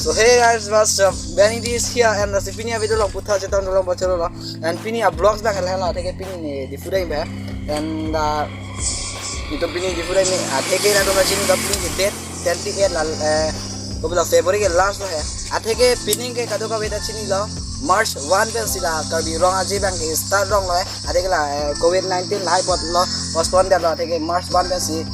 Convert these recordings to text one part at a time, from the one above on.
So hey guys, what's up? Benny D is here and si Pini video long putha chetan long bachalo lo and Pini vlogs bang la theke Pini ni di fudai ba and itu Pini di fudai ni theke na to na chini da Pini date 28 la obla February ke last lo hai theke Pini ke kado ka beta chini lo March 1 pe sila karbi rong aji bang ke start rong lo theke la COVID 19 lai pot lo postpone da lo theke March 1 pe si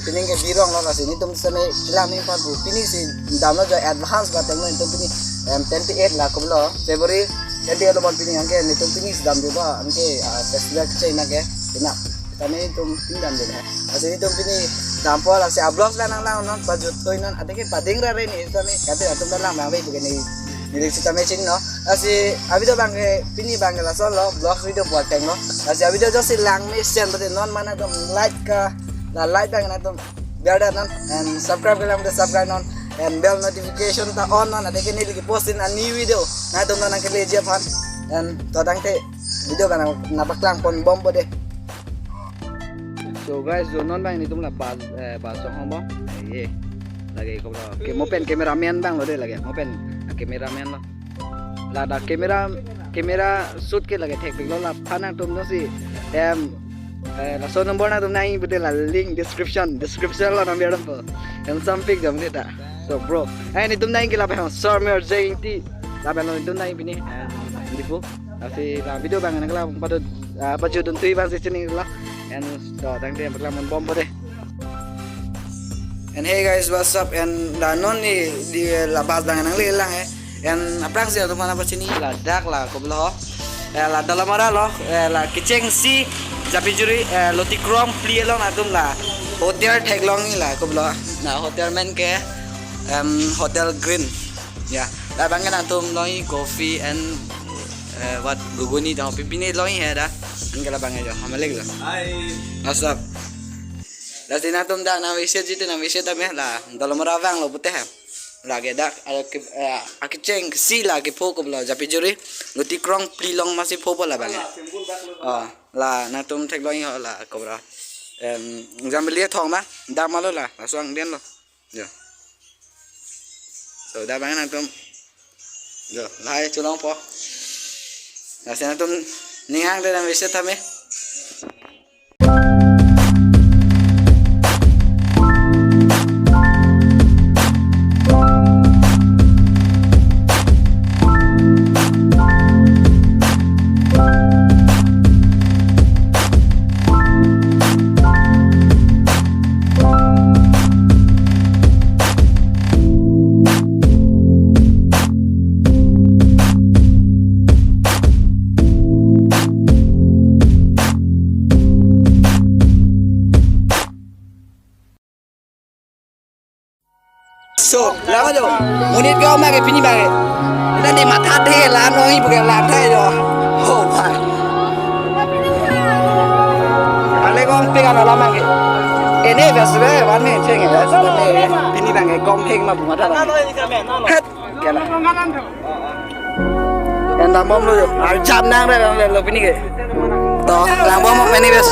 Pini ke birong lo kasi ni tum same kila mi pa bu Pini si download jo advance ba tengno itu Pini 28 la kumlo February 28 lo bon Pini angke ni tum Pini dam jo ba angke festival ke na ke ina tane tum Pini dam jo hai kasi ni tum Pini dampo la se vlogs la nang non pa jo toy non atake pading ra re ni tane kate atum la ma be ni ni si tame chin no asi video bang ke Pini bang la so lo vlog video buat tengno asi video jo si lang mi sen ba non mana tum like ka la like bang na tum biar non and subscribe ke lam de subscribe non and bell notification ta on non ade ke ni lagi postin a new video na tum non ke le je fan and to dang te video bang na paklang pon bom bo de so guys do non bang ni tum la ba song hong bo ye lagi ko ke mo pen cameraman bang lo de lagi mo pen cameraman lo la da camera shoot ke lagi thek lo la phana tum no si la so number na tum nai betul la link description la number apa and some pic jam ni ta so bro ni tum nai ke la pa sir mer jt la ba no tum nai bini di po asi la video bang na kala pada baju tun tui bang sini la and so tang te bakla mon bom de and hey guys what's up and la non ni di la bas bang nang le lang and aprang sia tu mana pa sini la dak la ko blo la dalamara lo la kicheng si Japi juri loti krong pli long atum la hotel thek long ni la ko blo na hotel men ke hotel green ya la bangan atum loi coffee and what guguni da pipini loi he da angala bangan jo hamale lo hai asap la sinatum da na wise jite na wise ta me la dalamara bang lo puteh la ge dak akicheng si la ke pho ko blo japi juri loti krong pli long masih pho la bangan la na tum thek loi ho la ko bra jam lia thong ma da ma lo la suang den lo jo so da bang na tum jo lai chu long po la se na tum ningang de na wise thame so lama jo munit kau ma ke Pini bang nanti mata the la noi bukan la thai jo ho bhai ale kong ping ana lama ke ene besre wan me cheng ya sabate Pini bang ke kong ping ma bu mata la het kala en da mom lo jo al jam nang re lo Pini ke to lang bom me ni bes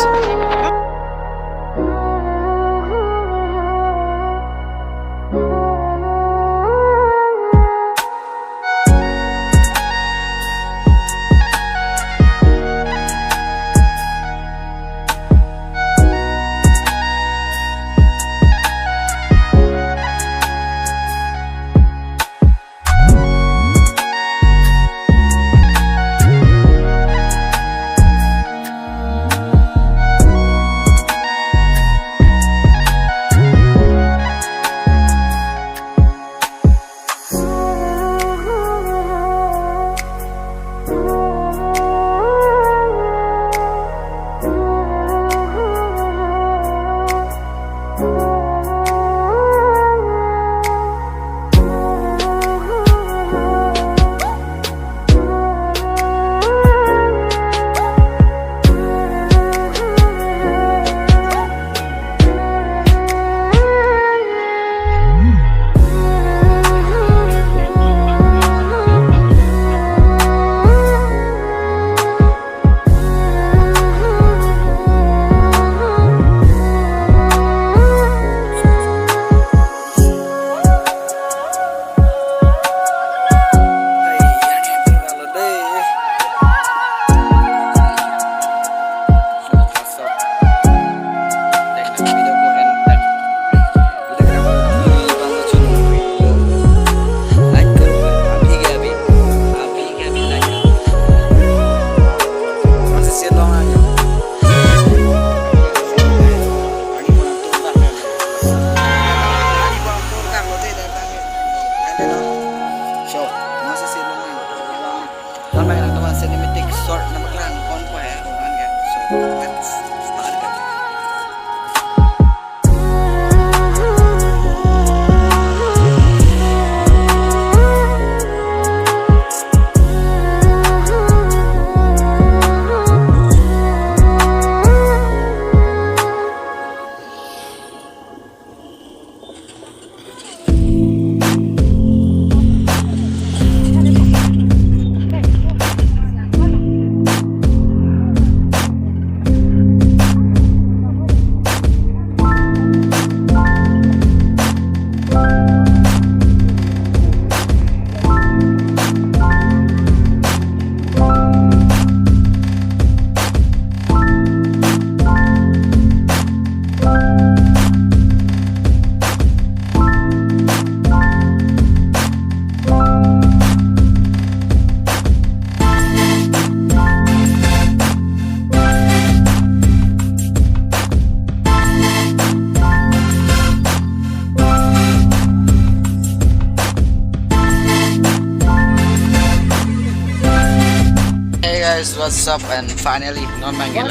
guys, what's up? And finally, non manggil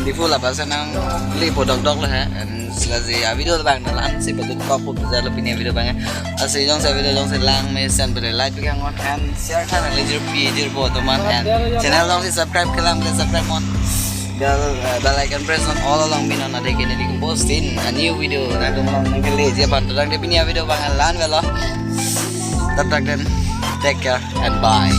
di full apa senang lipo dog lah ya. And selagi video bang dalam si betul kok bisa lebih nih video bang. Asli jong saya video jong saya lang mesan beri like bagi ngon and share kan lejer video buat teman and channel jong si subscribe kelang beri subscribe mon. Bell icon press on all along binon ada kini di posting a new video. Nah teman nangkeli dia bantu orang dia punya video bang lan velo. Tetap dan take care and bye.